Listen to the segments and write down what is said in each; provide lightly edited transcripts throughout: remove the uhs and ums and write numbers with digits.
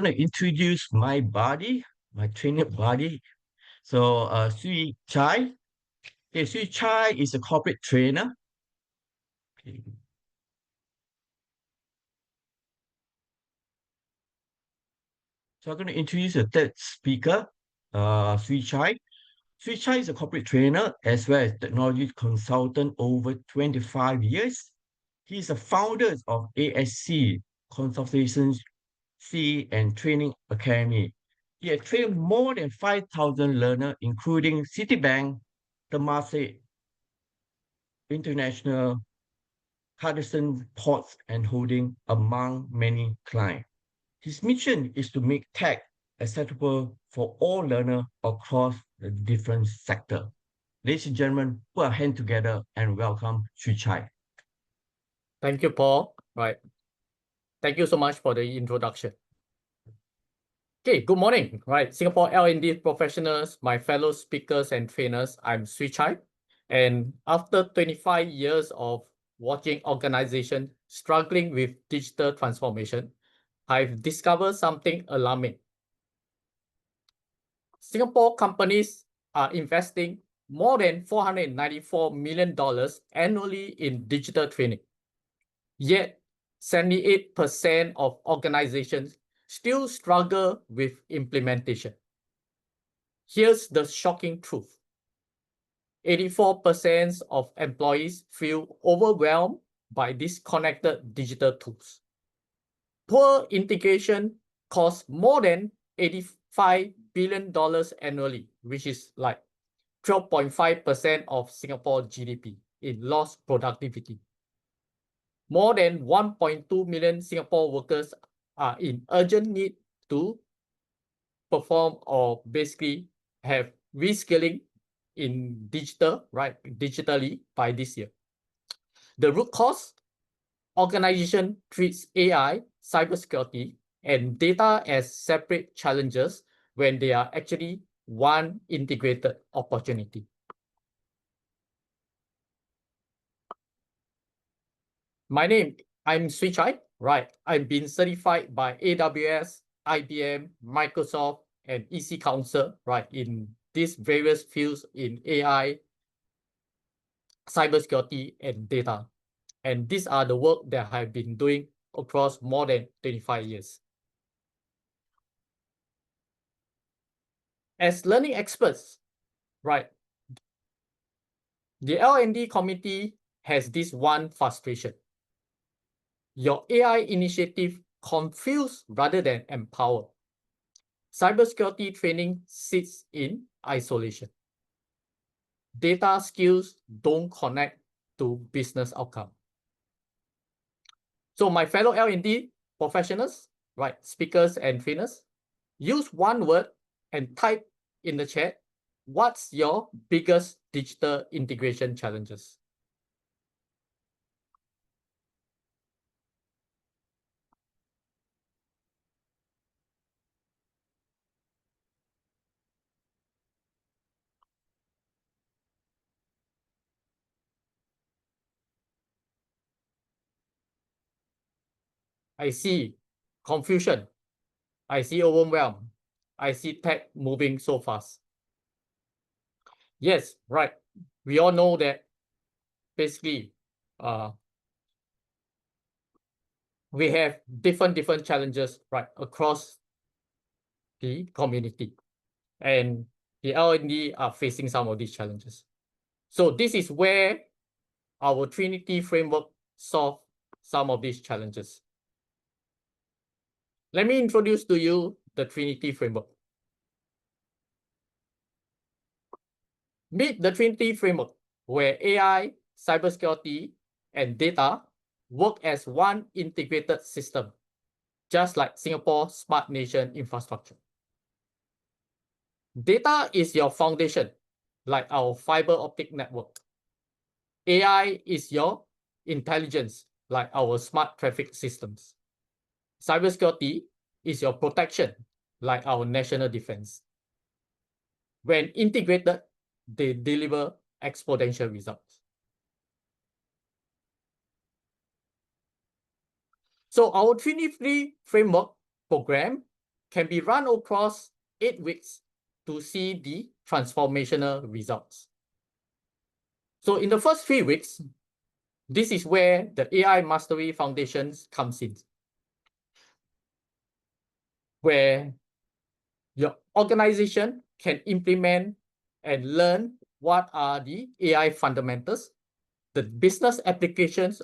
to introduce my buddy, my trainer buddy. So, Swee Chye. Okay, Swee Chye is a corporate trainer. Okay. So I'm going to introduce the third speaker, Swee Chye. Swee Chye is a corporate trainer as well as technology consultant over 25 years. He is the founder of ASC Consultations C and Training Academy. He has trained more than 5,000 learners, including Citibank, Temasek International, Hudson Ports and Holding, among many clients. His mission is to make tech acceptable for all learners across the different sectors. Ladies and gentlemen, put our hand together and welcome Swee Chye. Thank you, Paul. Right. Thank you so much for the introduction. Okay, good morning. Right, Singapore L&D professionals, my fellow speakers and trainers, I'm Swee Chye. And after 25 years of watching organizations struggling with digital transformation, I've discovered something alarming. Singapore companies are investing more than $494 million annually in digital training. Yet, 78% of organizations still struggle with implementation. Here's the shocking truth. 84% of employees feel overwhelmed by disconnected digital tools. Poor integration costs more than $85 billion annually, which is like 12.5% of Singapore GDP in lost productivity. More than 1.2 million Singapore workers are in urgent need to perform or basically have reskilling in digitally by this year. The root cause, organization treats AI, cybersecurity, and data as separate challenges when they are actually one integrated opportunity. I'm Swee Chye, right? I've been certified by AWS, IBM, Microsoft, and EC Council, right, in these various fields in AI, cybersecurity, and data. And these are the work that I've been doing across more than 25 years. As learning experts, right, the L&D committee has this one frustration. Your AI initiative confuse rather than empower. Cybersecurity training sits in isolation. Data skills don't connect to business outcome. So my fellow L&D professionals, right, speakers and trainers, use one word and type in the chat, what's your biggest digital integration challenges? I see confusion. I see overwhelm. I see tech moving so fast. Yes, right. We all know that basically we have different challenges, right, across the community. And the L&D are facing some of these challenges. So this is where our Trinity Framework solve some of these challenges. Let me introduce to you the Trinity Framework. Meet the Trinity Framework, where AI, cybersecurity, and data work as one integrated system, just like Singapore's Smart Nation infrastructure. Data is your foundation, like our fiber optic network. AI is your intelligence, like our smart traffic systems. Cybersecurity is your protection, like our national defense. When integrated, they deliver exponential results. So our Trinity Framework program can be run across 8 weeks to see the transformational results. So in the first 3 weeks, this is where the AI Mastery Foundations comes in, where your organization can implement and learn what are the AI fundamentals, the business applications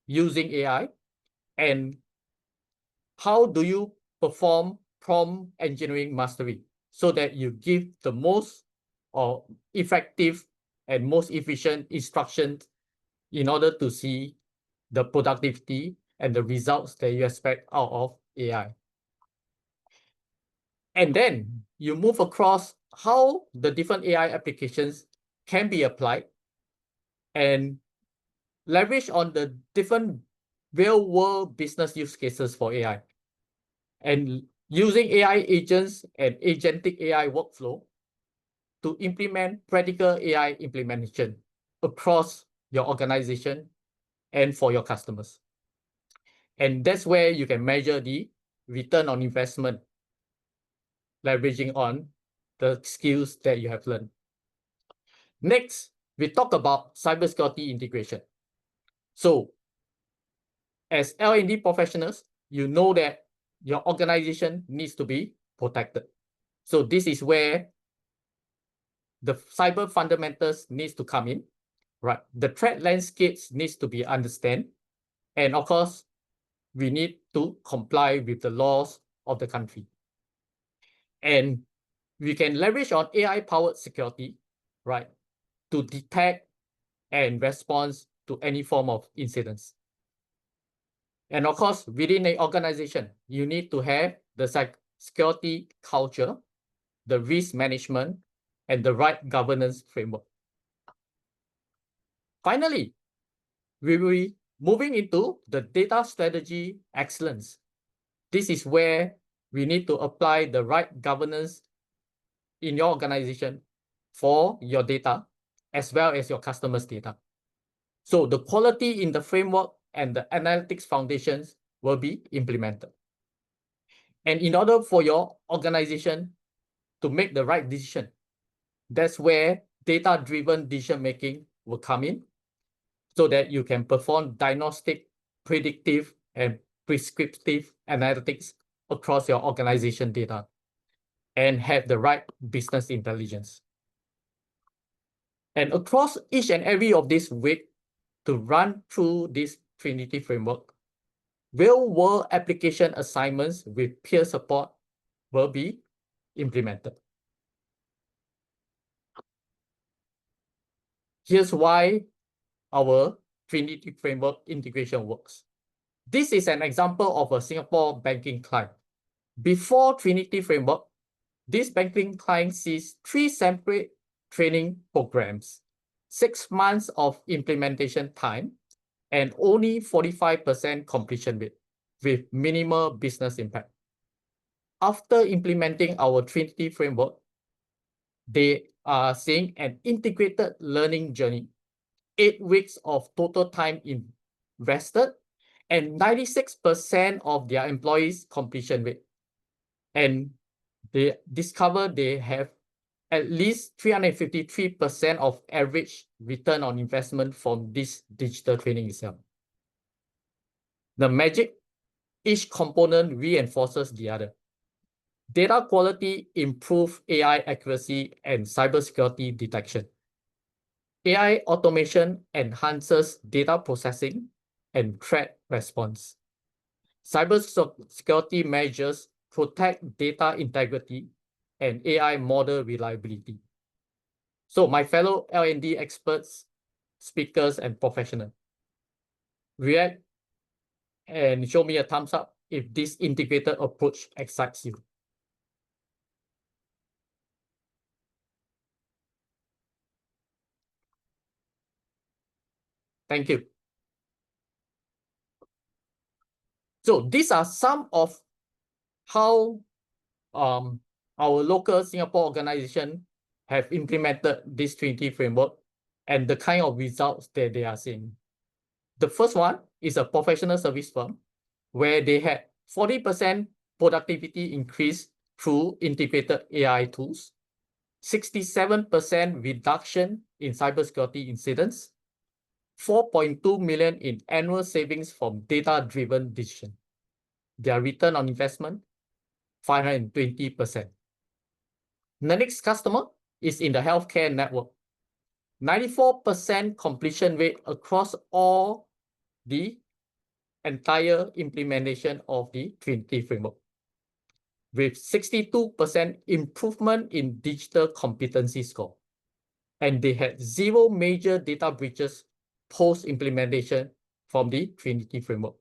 using AI, and how do you perform prompt engineering mastery so that you give the most or effective and most efficient instructions in order to see the productivity and the results that you expect out of AI. And then you move across how the different AI applications can be applied and leverage on the different real-world business use cases for AI. And using AI agents and agentic AI workflow to implement practical AI implementation across your organization and for your customers. And that's where you can measure the return on investment, leveraging on the skills that you have learned. Next, we talk about cybersecurity integration. So as L&D professionals, you know that your organization needs to be protected. So this is where the cyber fundamentals needs to come in, right? The threat landscapes needs to be understood. And of course, we need to comply with the laws of the country. And we can leverage on AI-powered security, right, to detect and respond to any form of incidents. And of course, within an organization, you need to have the security culture, the risk management, and the right governance framework. Finally, we will be moving into the data strategy excellence. This is where we need to apply the right governance in your organization for your data, as well as your customers' data. So the quality in the framework and the analytics foundations will be implemented. And in order for your organization to make the right decision, that's where data-driven decision-making will come in, so that you can perform diagnostic, predictive, and prescriptive analytics across your organization data and have the right business intelligence. And across each and every of these week to run through this Trinity Framework, real-world application assignments with peer support will be implemented. Here's why our Trinity Framework integration works. This is an example of a Singapore banking client. Before Trinity Framework, this banking client sees 3 separate training programs, 6 months of implementation time, and only 45% completion rate with minimal business impact. After implementing our Trinity Framework, they are seeing an integrated learning journey, 8 weeks of total time invested, and 96% of their employees' completion rate. And they discover they have at least 353% of average return on investment from this digital training itself. The magic, each component reinforces the other. Data quality improves AI accuracy and cybersecurity detection. AI automation enhances data processing and threat response. Cybersecurity measures protect data integrity and AI model reliability. So my fellow L&D experts, speakers, and professionals, react and show me a thumbs up if this integrated approach excites you. Thank you. So these are some of how our local Singapore organization have implemented this Trinity Framework and the kind of results that they are seeing. The first one is a professional service firm where they had 40% productivity increase through integrated AI tools, 67% reduction in cybersecurity incidents, 4.2 million in annual savings from data-driven decision. Their return on investment, 520%. The next customer is in the healthcare network. 94% completion rate across all the entire implementation of the Trinity Framework, with 62% improvement in digital competency score. And they had 0 major data breaches post-implementation from the Trinity Framework.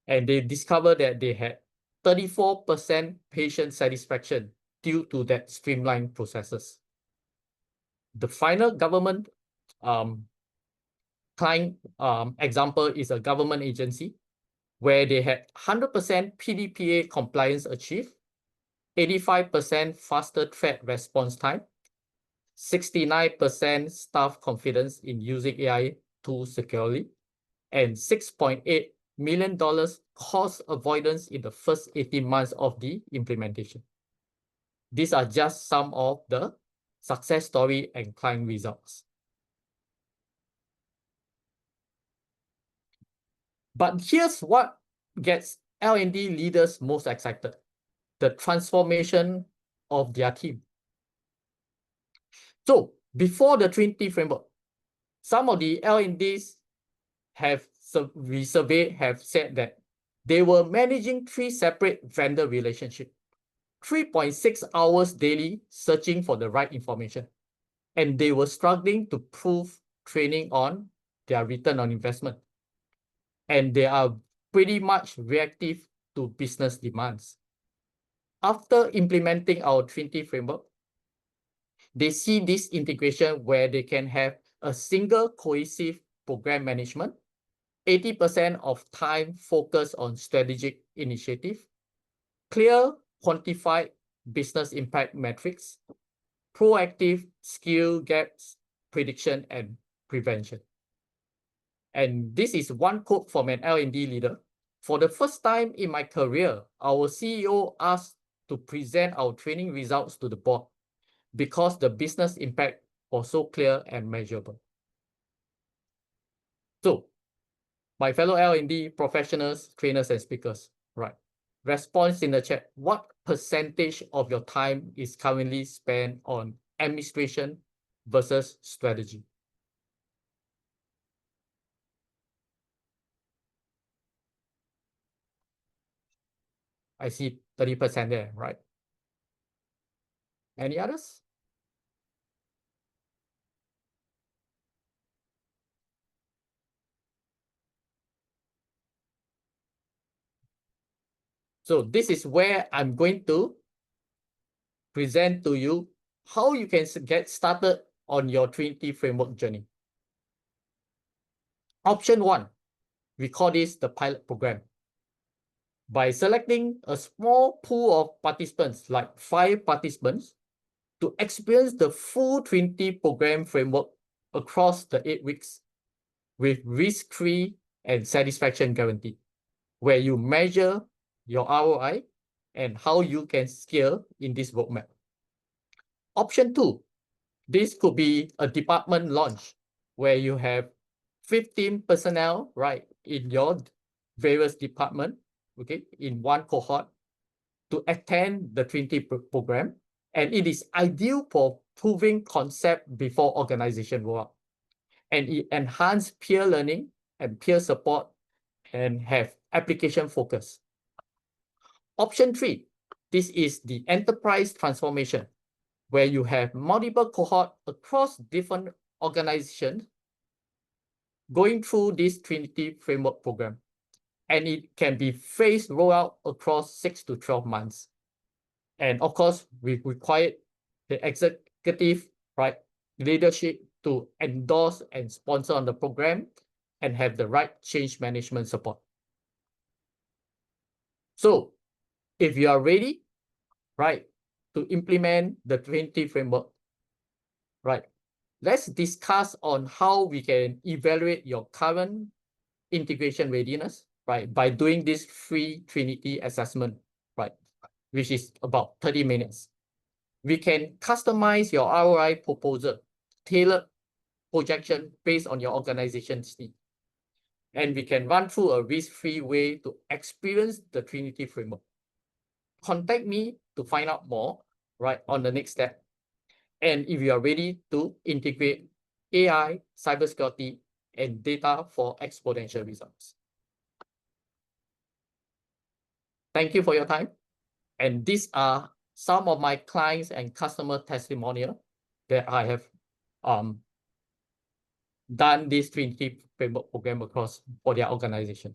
And they discovered that they had 34% patient satisfaction due to that streamlined processes. The final government client example is a government agency where they had 100% PDPA compliance achieved, 85% faster threat response time, 69% staff confidence in using AI tools securely, and $6.8 million cost avoidance in the first 18 months of the implementation. These are just some of the success story and client results. But here's what gets L&D leaders most excited: the transformation of their team. So before the Trinity Framework, some of the L&Ds we surveyed have said that they were managing 3 separate vendor relationships, 3.6 hours daily searching for the right information, and they were struggling to prove training on their return on investment. And they are pretty much reactive to business demands. After implementing our Trinity Framework, they see this integration where they can have a single cohesive program management, 80% of time focused on strategic initiative, clear quantified business impact metrics, proactive skill gaps prediction and prevention. And this is one quote from an L&D leader. For the first time in my career, our CEO asked to present our training results to the board because the business impact was so clear and measurable. So, my fellow L&D professionals, trainers, and speakers, right? Response in the chat. What percentage of your time is currently spent on administration versus strategy? I see 30% there, right? Any others? So this is where I'm going to present to you how you can get started on your Trinity Framework journey. Option 1, we call this the pilot program. By selecting a small pool of participants, like 5 participants, to experience the full Trinity program framework across the 8 weeks with risk-free and satisfaction guarantee, where you measure your ROI and how you can scale in this roadmap. Option 2, this could be a department launch where you have 15 personnel, right, in your various departments, okay, in one cohort to attend the Trinity program. And it is ideal for proving concept before organization rollout. And it enhances peer learning and peer support and have application focus. Option 3, this is the enterprise transformation, where you have multiple cohorts across different organizations going through this Trinity Framework program. And it can be phased rollout across 6 to 12 months. And of course, we require the executive, right, leadership to endorse and sponsor on the program and have the right change management support. So if you are ready, right, to implement the Trinity Framework, right, let's discuss on how we can evaluate your current integration readiness, right, by doing this free Trinity assessment, which is about 30 minutes. We can customize your ROI proposal, tailored projection based on your organization's need. And we can run through a risk-free way to experience the Trinity Framework. Contact me to find out more, right, on the next step. And if you are ready to integrate AI, cybersecurity, and data for exponential results. Thank you for your time. And these are some of my clients and customer testimonial that I have done this Trinity Framework program across for their organization.